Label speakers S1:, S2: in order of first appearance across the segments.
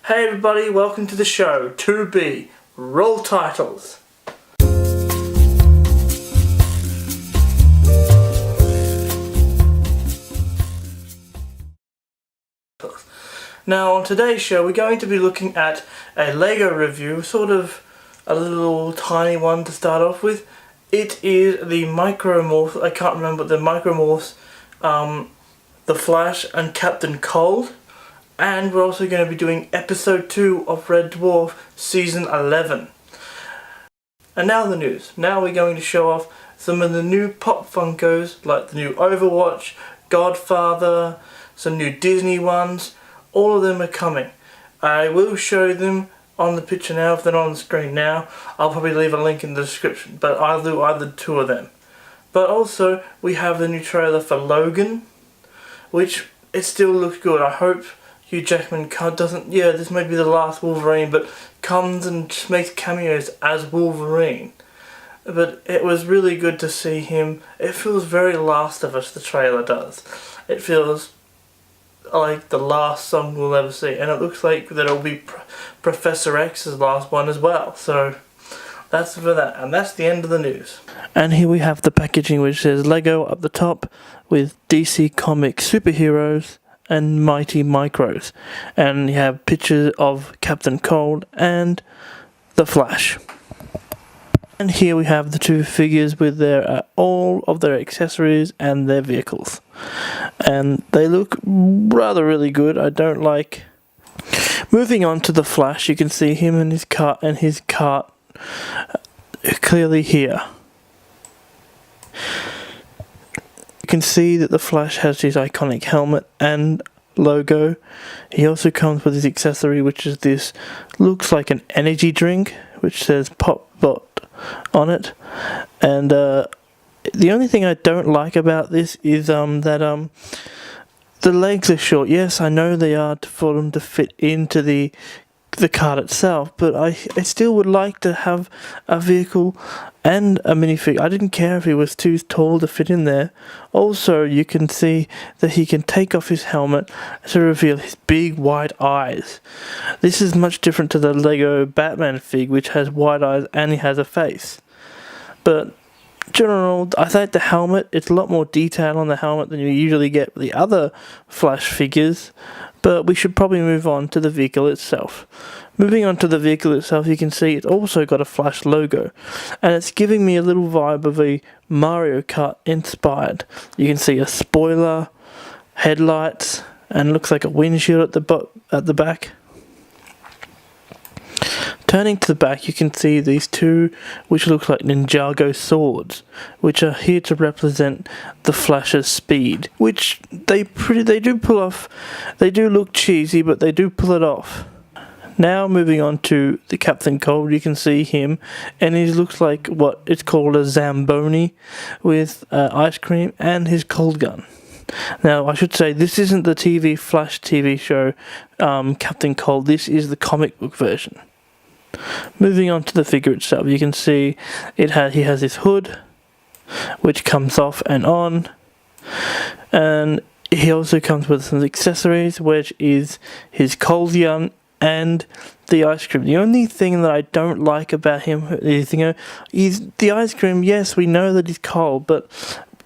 S1: Hey everybody, welcome to the show. 2B, roll titles. Now on today's show we're going to be looking at a Lego review, sort of a little tiny one to start off with. It is the Micromorphs, I can't remember, the Micromorphs, the Flash and Captain Cold. And we're also going to be doing episode 2 of Red Dwarf season 11. And now the news. Now we're going to show off some of the new Pop Funkos, like the new Overwatch, Godfather, some new Disney ones. All of them are coming. I will show them on the picture now if they're not on the screen now. I'll probably leave a link in the description, but I'll do either two of them. But also we have the new trailer for Logan, which it still looks good. I hope Hugh Jackman this may be the last Wolverine, but comes and makes cameos as Wolverine. But it was really good to see him. It feels very Last of Us, the trailer does. It feels like the last song we'll ever see, and it looks like that it'll be Professor X's last one as well. So that's for that, and that's the end of the news. And here we have the packaging, which says Lego up the top with DC Comics superheroes and Mighty Micros, and you have pictures of Captain Cold and the Flash. And here we have the two figures with their all of their accessories and their vehicles, and they look rather really good. I don't like. Moving on to the Flash, you can see him and his cart clearly here. You can see that the Flash has his iconic helmet and logo. He also comes with his accessory, which is this, looks like an energy drink, which says Pop Bot on it. And the only thing I don't like about this is that the legs are short. Yes, I know they are for them to fit into the cart itself, but I still would like to have a vehicle and a minifigure. I didn't care if he was too tall to fit in there. Also, you can see that he can take off his helmet to reveal his big wide eyes. This is much different to the Lego Batman fig, which has wide eyes and he has a face. But in general, I think the helmet, it's a lot more detail on the helmet than you usually get with the other Flash figures. But we should probably move on to the vehicle itself. Moving on to the vehicle itself, you can see it's also got a Flash logo, and it's giving me a little vibe of a Mario Kart inspired. You can see a spoiler, headlights, and looks like a windshield at the back. Turning to the back, you can see these two, which look like Ninjago swords, which are here to represent the Flash's speed, which they do pull off. They do look cheesy, but they do pull it off. Now moving on to the Captain Cold, you can see him, and he looks like what it's called a Zamboni with ice cream and his cold gun. Now, I should say, this isn't the Flash TV show Captain Cold. This is the comic book version. Moving on to the figure itself, you can see he has his hood, which comes off and on, and he also comes with some accessories, which is his cold gun and the ice cream. The only thing that I don't like about him is the ice cream. Yes, we know that he's cold, but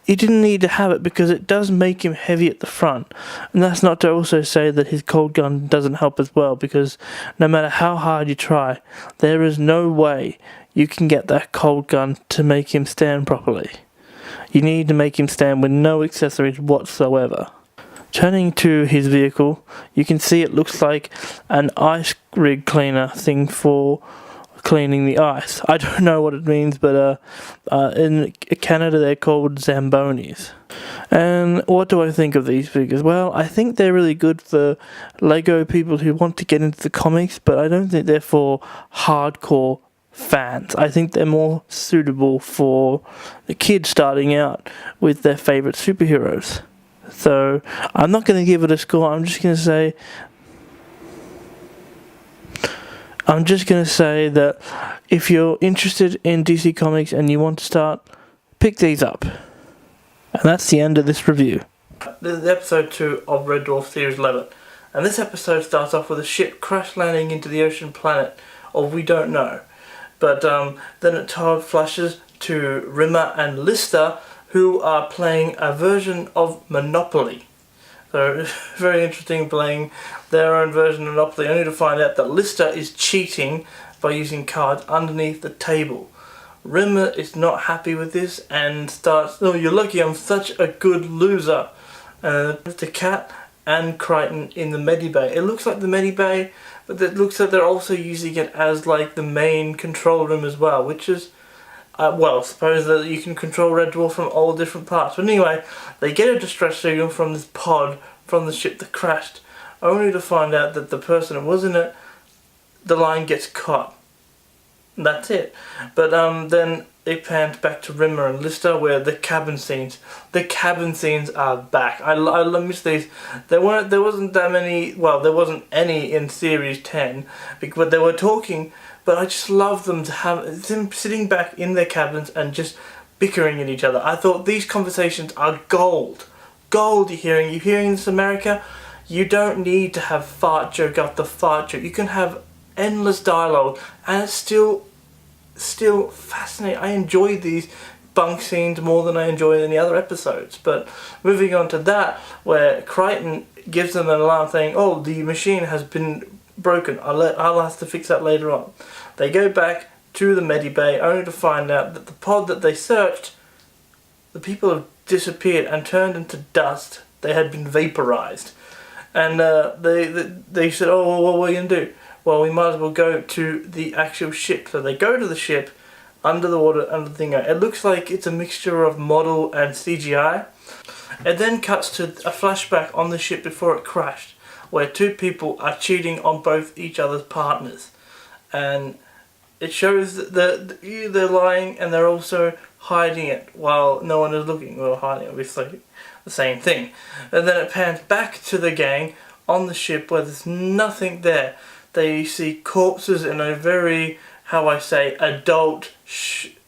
S1: he didn't need to have it because it does make him heavy at the front. And that's not to also say that his cold gun doesn't help as well, because no matter how hard you try, there is no way you can get that cold gun to make him stand properly. You need to make him stand with no accessories whatsoever. Turning to his vehicle, you can see it looks like an ice rig cleaner thing for cleaning the ice. I don't know what it means, but in Canada they're called Zambonis. And what do I think of these figures? Well, I think they're really good for Lego people who want to get into the comics, but I don't think they're for hardcore fans. I think they're more suitable for the kids starting out with their favourite superheroes. So I'm not going to give it a score. I'm just going to say that if you're interested in DC Comics and you want to start, pick these up. And that's the end of this review. This is episode 2 of Red Dwarf Series 11. And this episode starts off with a ship crash landing into the ocean planet, or we don't know. But then it flashes to Rimmer and Lister, who are playing a version of Monopoly. So, very interesting, playing their own version of Monopoly, only to find out that Lister is cheating by using cards underneath the table. Rimmer is not happy with this and starts, "Oh, you're lucky I'm such a good loser." The Cat and Crichton in the medibay. It looks like the medibay, but it looks like they're also using it as like the main control room as well, which is, well, suppose that you can control Red Dwarf from all different parts. But anyway, they get a distress signal from this pod from the ship that crashed, only to find out that the person who was in it, the line gets cut. And that's it. But then it pans back to Rimmer and Lister, where the cabin scenes are back. I miss these. There wasn't that many. Well, there wasn't any in series 10, but they were talking. But I just love them to have them sitting back in their cabins and just bickering at each other. I thought these conversations are gold. Gold. You're hearing this, America. You don't need to have fart joke after fart joke. You can have endless dialogue, and it's still fascinating. I enjoy these bunk scenes more than I enjoy any other episodes. But moving on to that, where Crichton gives them an alarm saying, "Oh, the machine has been broken. I'll have to fix that later on." They go back to the medibay, only to find out that the pod that they searched, the people have disappeared and turned into dust. They had been vaporized, and they said, "Oh, well, what are we gonna do? Well, we might as well go to the actual ship." So they go to the ship, under the water, under the thing. It looks like it's a mixture of model and CGI. It then cuts to a flashback on the ship before it crashed, where two people are cheating on both each other's partners. And it shows that they're lying and they're also hiding it while no one is looking. Well, hiding, obviously, the same thing. And then it pans back to the gang on the ship where there's nothing there. They see corpses in a very, how I say, adult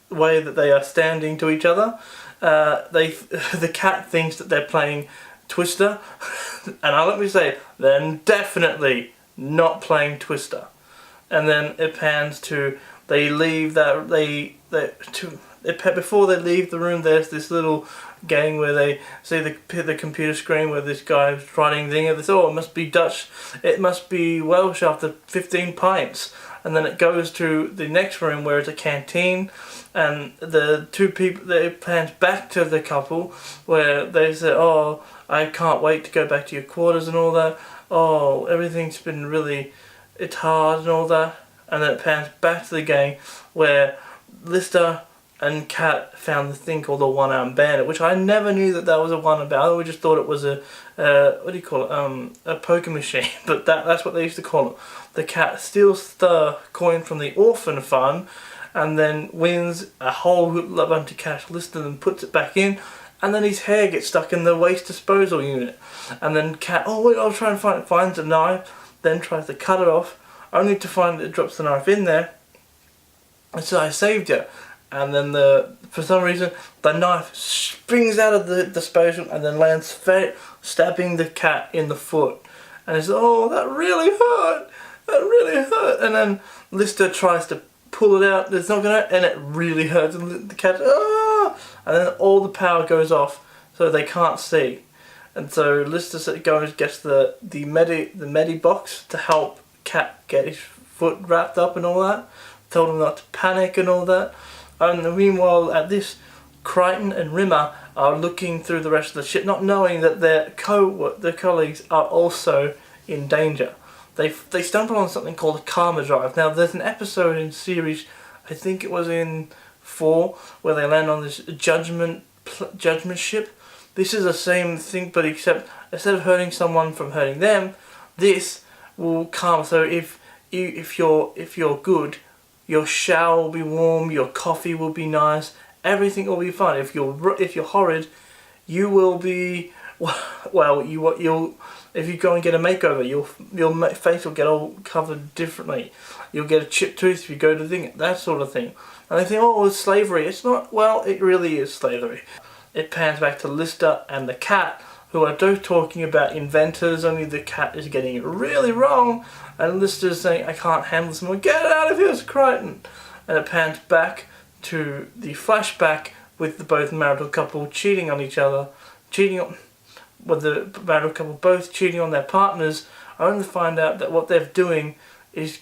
S1: way that they are standing to each other. The cat thinks that they're playing Twister, and let me say, they're definitely not playing Twister. And then it pans to they leave that before they leave the room. There's this little gang where they see the computer screen where this guy's writing thing. This, "Oh, it must be Dutch. It must be Welsh after 15 pints." And then it goes to the next room where it's a canteen, and the two people. They pans back to the couple where they say, "Oh, I can't wait to go back to your quarters and all that. Oh, everything's been really, it's hard and all that." And then it pans back to the gang where Lister and Cat found the thing called the one-armed bandit, which I never knew that was a one-armed bandit. I always just thought it was a what do you call it? A poker machine. But that's what they used to call it. The cat steals the coin from the orphan fund, and then wins a whole bunch of cash. Lister and puts it back in, and then his hair gets stuck in the waste disposal unit. And then Cat, "Oh wait, I'll try and find it." Finds a knife, then tries to cut it off, only to find that it drops the knife in there. And so, "I saved you." And then for some reason the knife springs out of the disposal and then lands stabbing the cat in the foot. And it's, "Oh, that really hurt. That really hurt." And then Lister tries to pull it out. It's not gonna, and it really hurts. And the cat, "Ah!" And then all the power goes off, so they can't see. And so Lister gets the medi box to help Cat get his foot wrapped up and all that. Told him not to panic and all that. And meanwhile, at this, Crichton and Rimmer are looking through the rest of the ship, not knowing that their colleagues are also in danger. They stumble on something called a karma drive. Now, there's an episode in series, I think it was in 4, where they land on this judgment ship. This is the same thing, but except instead of hurting someone from hurting them, this will karma. So if you're good, your shower will be warm, your coffee will be nice, everything will be fine. If you're horrid, you will be, well, if you go and get a makeover, your face will get all covered differently. You'll get a chipped tooth if you go to the thing, that sort of thing. And they think, "Oh, it's slavery." It's not. Well, it really is slavery. It pans back to Lister and the cat who are both talking about inventors, only the cat is getting it really wrong, and Lister's saying, I can't handle this anymore, get it out of here, Crichton! And it pans back to the flashback with the both marital couple cheating on each other, with the marital couple both cheating on their partners, only to find out that what they're doing is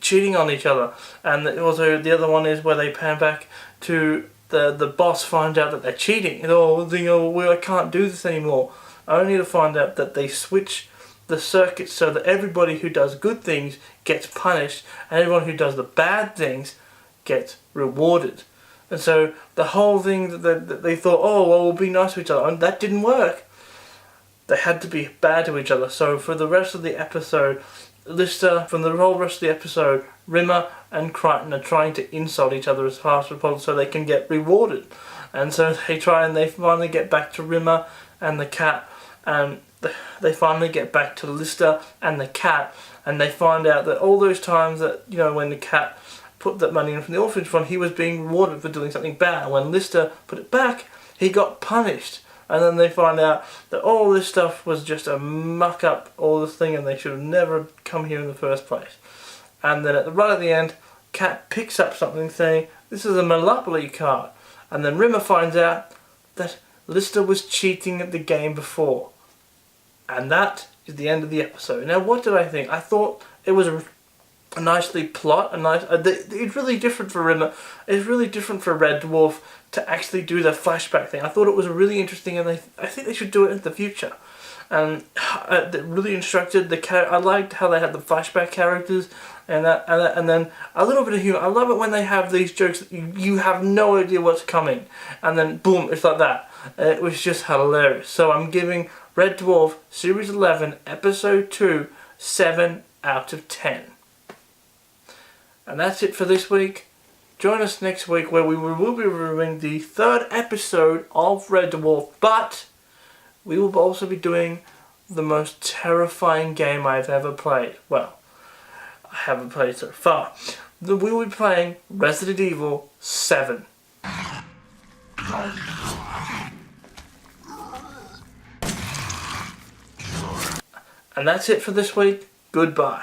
S1: cheating on each other. And also the other one is where they pan back to the boss find out that they're cheating. I can't do this anymore. Only to find out that they switch the circuit so that everybody who does good things gets punished and everyone who does the bad things gets rewarded. And so the whole thing that they thought, we'll be nice to each other, and that didn't work. They had to be bad to each other. So for the rest of the episode, from the whole rest of the episode, Rimmer and Crichton are trying to insult each other as fast as possible so they can get rewarded. And so they finally get back to Rimmer and the cat, and they finally get back to Lister and the cat, and they find out that all those times that, when the cat put that money in from the orphanage fund, he was being rewarded for doing something bad. When Lister put it back, he got punished. And then they find out that all this stuff was just a muck up, all this thing, and they should have never come here in the first place. And then right at the end, Cat picks up something saying, this is a Monopoly card. And then Rimmer finds out that Lister was cheating at the game before. And that is the end of the episode. Now, what did I think? I thought it was a nicely plot, it's really different for Rimmer. It's really different for Red Dwarf to actually do the flashback thing. I thought it was really interesting, and I think they should do it in the future. And they really instructed I liked how they had the flashback characters, and then a little bit of humor. I love it when they have these jokes that you have no idea what's coming, and then boom, it's like that. It was just hilarious. So I'm giving Red Dwarf Series 11, Episode 2, 7 out of 10. And that's it for this week. Join us next week where we will be reviewing the 3rd episode of Red Dwarf, but we will also be doing the most terrifying game I've ever played. Well, I haven't played so far. We will be playing Resident Evil 7. And that's it for this week. Goodbye.